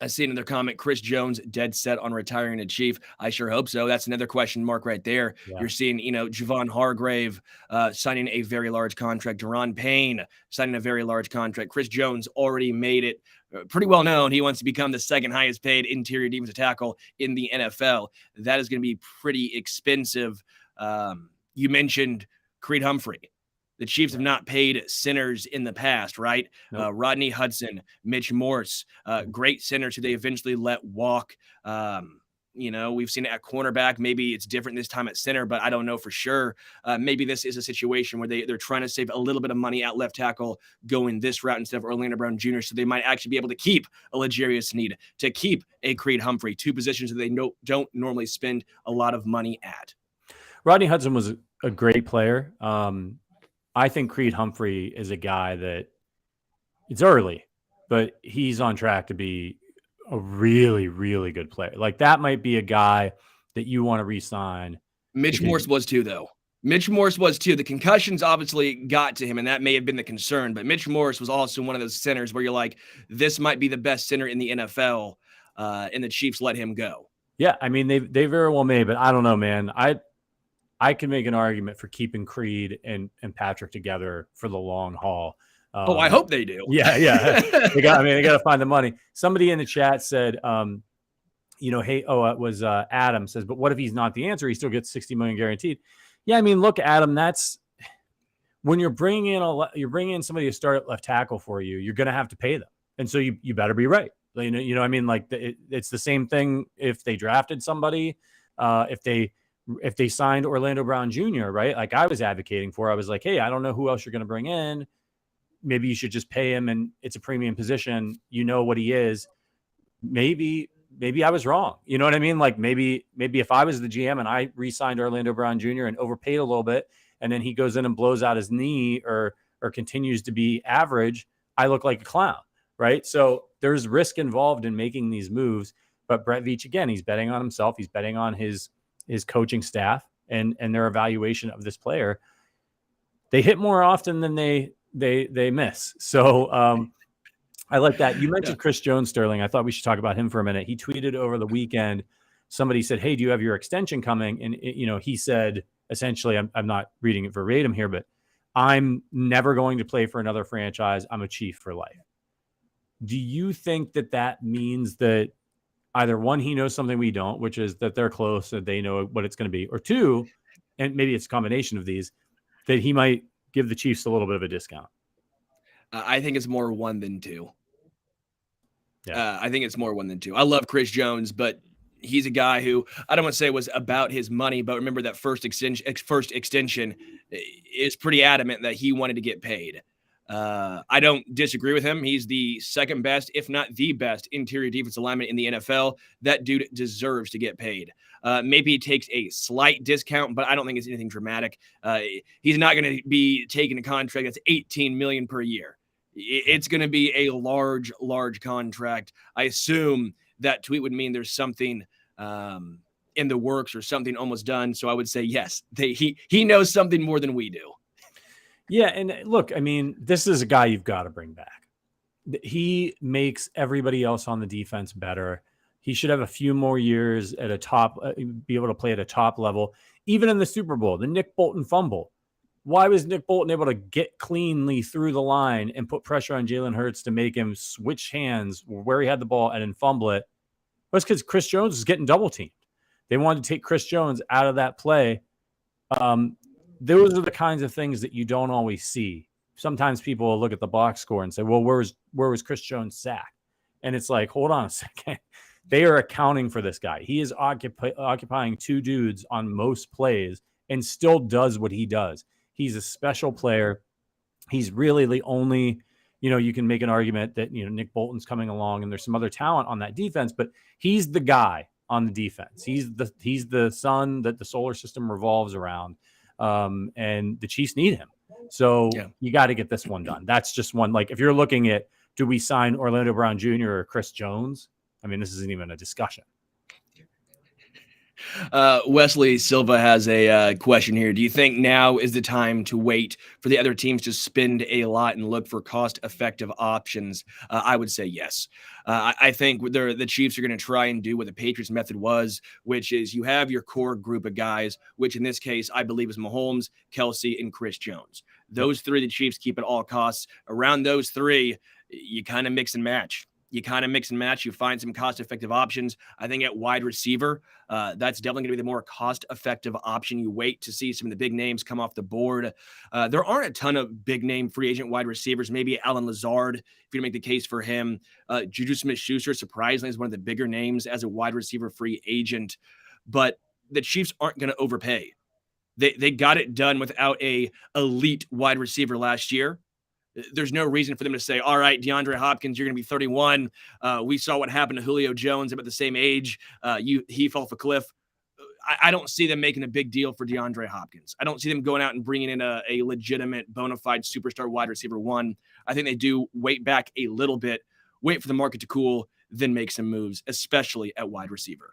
I see another comment. Chris Jones dead set on retiring a Chief. I sure hope so. That's another question mark right there. Yeah. You're seeing, Javon Hargrave signing a very large contract. Daron Payne signing a very large contract. Chris Jones already made it pretty well known. He wants to become the second highest paid interior defensive tackle in the NFL. That is going to be pretty expensive. You mentioned Creed Humphrey. The Chiefs have not paid centers in the past, right? Nope. Rodney Hudson, Mitch Morse, great centers who they eventually let walk. We've seen it at cornerback. Maybe it's different this time at center, but I don't know for sure. Maybe this is a situation where they're trying to save a little bit of money at left tackle going this route instead of Orlando Brown Jr., so they might actually be able to keep a L'Jarius Sneed, to keep a Creed Humphrey, two positions that they don't normally spend a lot of money at. Rodney Hudson was a great player. I think Creed Humphrey is a guy that it's early, but he's on track to be a really, really good player. Like that might be a guy that you want to re-sign. Mitch Morse was too, though. Mitch Morse was too. The concussions obviously got to him, and that may have been the concern. But Mitch Morse was also one of those centers where you're like, this might be the best center in the NFL, and the Chiefs let him go. Yeah, I mean, they very well may, but I don't know, man. I can make an argument for keeping Creed and Patrick together for the long haul. I hope they do. Yeah. They got to find the money. Somebody in the chat said, it was Adam says, but what if he's not the answer? He still gets $60 million guaranteed. Yeah, I mean, look, Adam, that's when you're bringing in somebody to start at left tackle for you, you're going to have to pay them, and so you better be right. I mean, like it's the same thing if they drafted somebody, if they signed Orlando Brown Jr., right? Like I was advocating for, I was like, hey, I don't know who else you're going to bring in. Maybe you should just pay him, and it's a premium position. You know what he is. Maybe I was wrong. You know what I mean? Like maybe if I was the GM and I re-signed Orlando Brown Jr. and overpaid a little bit, and then he goes in and blows out his knee or continues to be average, I look like a clown, right? So there's risk involved in making these moves. But Brett Veach, again, he's betting on himself. He's betting on his coaching staff and their evaluation of this player. They hit more often than they miss. So I like that. You mentioned Chris Jones, Sterling. I thought we should talk about him for a minute. He tweeted over the weekend. Somebody said, hey, do you have your extension coming? And he said, essentially, I'm not reading it verbatim here, but I'm never going to play for another franchise. I'm a Chief for life. Do you think that means that either one, he knows something we don't, which is that they're close and they know what it's going to be, or two, and maybe it's a combination of these, that he might give the Chiefs a little bit of a discount? I think it's more one than two. Yeah. I think it's more one than two. I love Chris Jones, but he's a guy who I don't want to say was about his money, but remember that first extension is pretty adamant that he wanted to get paid. I don't disagree with him. He's the second best, if not the best, interior defensive lineman in the NFL. That dude deserves to get paid. Maybe he takes a slight discount, but I don't think it's anything dramatic. He's not going to be taking a contract that's $18 million per year. It's going to be a large contract. I assume that tweet would mean there's something in the works or something almost done. So I would say yes, he knows something more than we do. Yeah, and look, I mean, this is a guy you've got to bring back. He makes everybody else on the defense better. He should have a few more years at a top, be able to play at a top level. Even in the Super Bowl, the Nick Bolton fumble. Why was Nick Bolton able to get cleanly through the line and put pressure on Jalen Hurts to make him switch hands where he had the ball and then fumble it? Well, it's because Chris Jones was getting double teamed. They wanted to take Chris Jones out of that play. Those are the kinds of things that you don't always see. Sometimes people will look at the box score and say, well, where was Chris Jones' sack? And it's like, hold on a second. They are accounting for this guy. He is occupying two dudes on most plays and still does what he does. He's a special player. He's really the only you can make an argument that, Nick Bolton's coming along and there's some other talent on that defense, but he's the guy on the defense. He's the sun that the solar system revolves around. And the Chiefs need him. So you got to get this one done. That's just one. Like, if you're looking at, do we sign Orlando Brown Jr. or Chris Jones? I mean, this isn't even a discussion. Wesley Silva has a question here. Do you think now is the time to wait for the other teams to spend a lot and look for cost-effective options? I would say yes. I think the Chiefs are going to try and do what the Patriots method was, which is you have your core group of guys, which in this case I believe is Mahomes, Kelsey, and Chris Jones. Those three the Chiefs keep at all costs. Around those three, you kind of mix and match. You find some cost-effective options. I think at wide receiver, that's definitely going to be the more cost-effective option. You wait to see some of the big names come off the board. There aren't a ton of big-name free agent wide receivers. Maybe Alan Lazard, if you make the case for him. Juju Smith-Schuster, surprisingly, is one of the bigger names as a wide receiver free agent. But the Chiefs aren't going to overpay. They got it done without a elite wide receiver last year. There's no reason for them to say, all right, DeAndre Hopkins, you're going to be 31. We saw what happened to Julio Jones about the same age. He fell off a cliff. I don't see them making a big deal for DeAndre Hopkins. I don't see them going out and bringing in a legitimate bona fide superstar wide receiver one. I think they do wait back a little bit, wait for the market to cool, then make some moves, especially at wide receiver.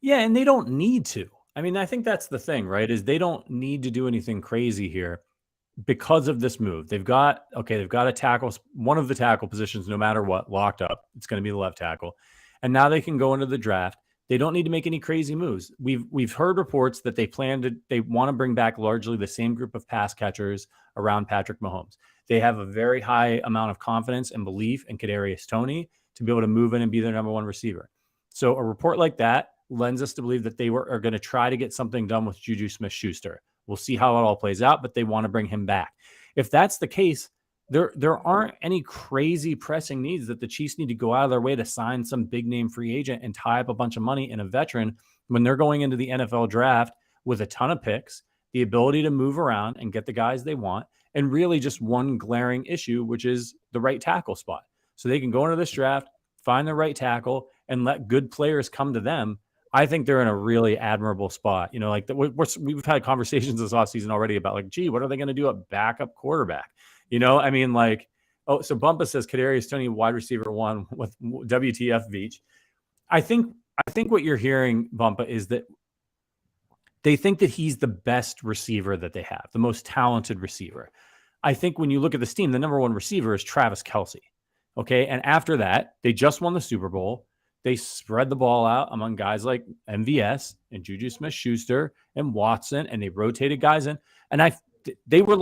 Yeah, and they don't need to. I mean, I think that's the thing, right, is they don't need to do anything crazy here. Because of this move, they've got a tackle, one of the tackle positions, no matter what, locked up. It's going to be the left tackle. And now they can go into the draft. They don't need to make any crazy moves. We've heard reports that they want to bring back largely the same group of pass catchers around Patrick Mahomes. They have a very high amount of confidence and belief in Kadarius Toney to be able to move in and be their number one receiver. So a report like that lends us to believe that they are going to try to get something done with Juju Smith-Schuster. We'll see how it all plays out, but they want to bring him back. If that's the case, there aren't any crazy pressing needs that the Chiefs need to go out of their way to sign some big name free agent and tie up a bunch of money in a veteran when they're going into the NFL draft with a ton of picks, the ability to move around and get the guys they want, and really just one glaring issue, which is the right tackle spot. So they can go into this draft, find the right tackle, and let good players come to them. I think they're in a really admirable spot. We've had conversations this offseason already about what are they going to do at backup quarterback? So Bumpa says Kadarius Toney wide receiver one with WTF Veach. I think what you're hearing, Bumpa, is that they think that he's the best receiver that they have, the most talented receiver. I think when you look at this team, the number one receiver is Travis Kelce. Okay. And after that, they just won the Super Bowl. They spread the ball out among guys like MVS and Juju Smith-Schuster and Watson, and they rotated guys in. And they were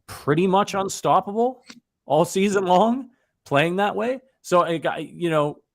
pretty much unstoppable all season long, playing that way. So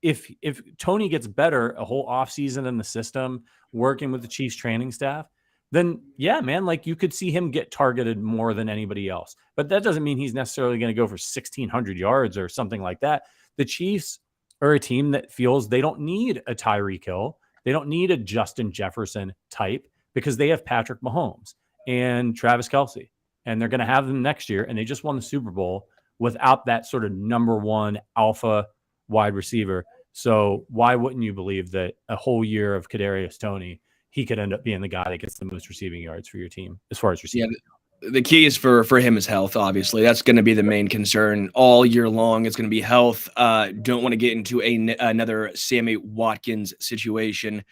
if Toney gets better a whole offseason in the system, working with the Chiefs training staff, then yeah, man, you could see him get targeted more than anybody else. But that doesn't mean he's necessarily going to go for 1,600 yards or something like that. The Chiefs are a team that feels they don't need a Tyreek Hill. They don't need a Justin Jefferson type because they have Patrick Mahomes and Travis Kelce, and they're going to have them next year. And they just won the Super Bowl without that sort of number one alpha wide receiver. So why wouldn't you believe that a whole year of Kadarius Toney, he could end up being the guy that gets the most receiving yards for your team as far as receiving? Yeah. The key is for him is health, obviously. That's going to be the main concern all year long. It's going to be health. Don't want to get into another Sammy Watkins situation.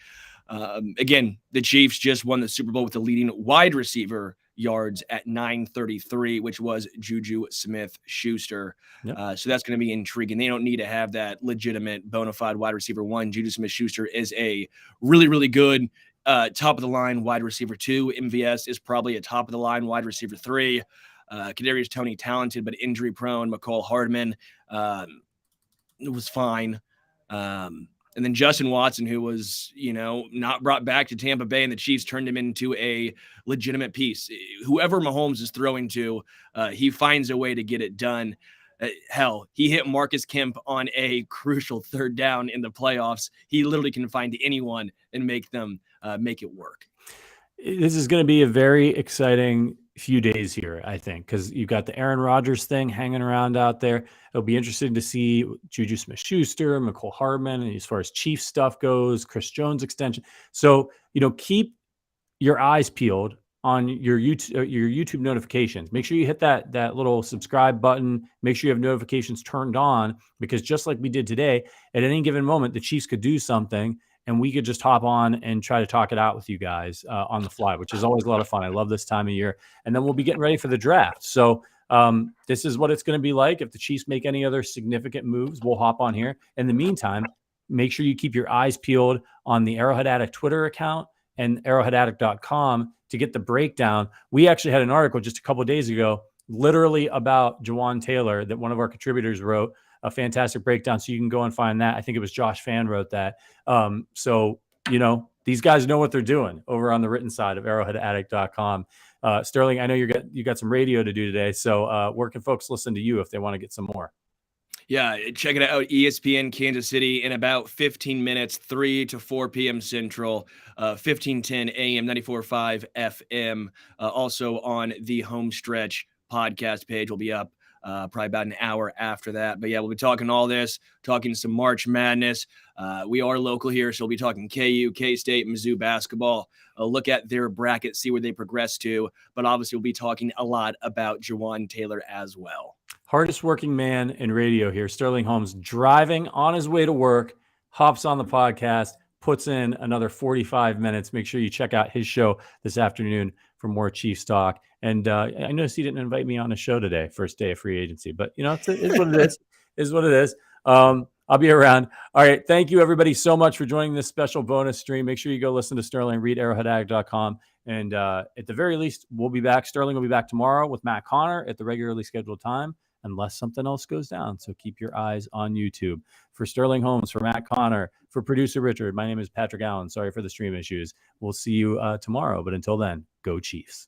Again, the Chiefs just won the Super Bowl with the leading wide receiver yards at 933, which was Juju Smith-Schuster. Yep. So that's going to be intriguing. They don't need to have that legitimate bona fide wide receiver one. Juju Smith-Schuster is a really, really good top of the line wide receiver 2. MVS is probably a top of the line wide receiver 3. Kadarius Toney, talented but injury prone. McCall Hardman was fine. And then Justin Watson, who was, not brought back to Tampa Bay, and the Chiefs turned him into a legitimate piece. Whoever Mahomes is throwing to, he finds a way to get it done. Hell, he hit Marcus Kemp on a crucial third down in the playoffs. He literally can find anyone and make them make it work. This is going to be a very exciting few days here, I think, because you've got the Aaron Rodgers thing hanging around out there. It'll be interesting to see Juju Smith-Schuster, McCole Hardman, and as far as Chiefs stuff goes, Chris Jones extension. So, keep your eyes peeled on your YouTube notifications. Make sure you hit that little subscribe button. Make sure you have notifications turned on, because just like we did today, at any given moment, the Chiefs could do something and we could just hop on and try to talk it out with you guys on the fly, which is always a lot of fun. I love this time of year. And then we'll be getting ready for the draft. So this is what it's going to be like. If the Chiefs make any other significant moves, we'll hop on here. In the meantime, make sure you keep your eyes peeled on the Arrowhead Addict Twitter account and arrowheadaddict.com to get the breakdown. We actually had an article just a couple of days ago, literally about Jawaan Taylor, that one of our contributors wrote, a fantastic breakdown. So you can go and find that. I think it was Josh Fan wrote that. So, these guys know what they're doing over on the written side of arrowheadaddict.com. Sterling, I know you got some radio to do today. So where can folks listen to you if they want to get some more? Yeah, check it out. ESPN Kansas City in about 15 minutes, 3 to 4 p.m. Central, 1510 AM, 94.5 FM. Also on the Home Stretch podcast page will be up probably about an hour after that. But yeah, we'll be talking all this, talking some March Madness. We are local here, so we'll be talking KU, K-State, Mizzou basketball. Look at their bracket, see where they progress to. But obviously, we'll be talking a lot about Jawaan Taylor as well. Hardest working man in radio here, Sterling Holmes, driving on his way to work, hops on the podcast, puts in another 45 minutes. Make sure you check out his show this afternoon for more Chiefs talk. And I noticed he didn't invite me on the show today, first day of free agency, but it's what it is. Is what it is. I'll be around. All right. Thank you, everybody, so much for joining this special bonus stream. Make sure you go listen to Sterling, read arrowheadaddict.com. And at the very least, we'll be back. Sterling will be back tomorrow with Matt Connor at the regularly scheduled time, unless something else goes down. So keep your eyes on YouTube. For Sterling Holmes, for Matt Connor, for producer Richard, my name is Patrick Allen. Sorry for the stream issues. We'll see you tomorrow. But until then, go Chiefs.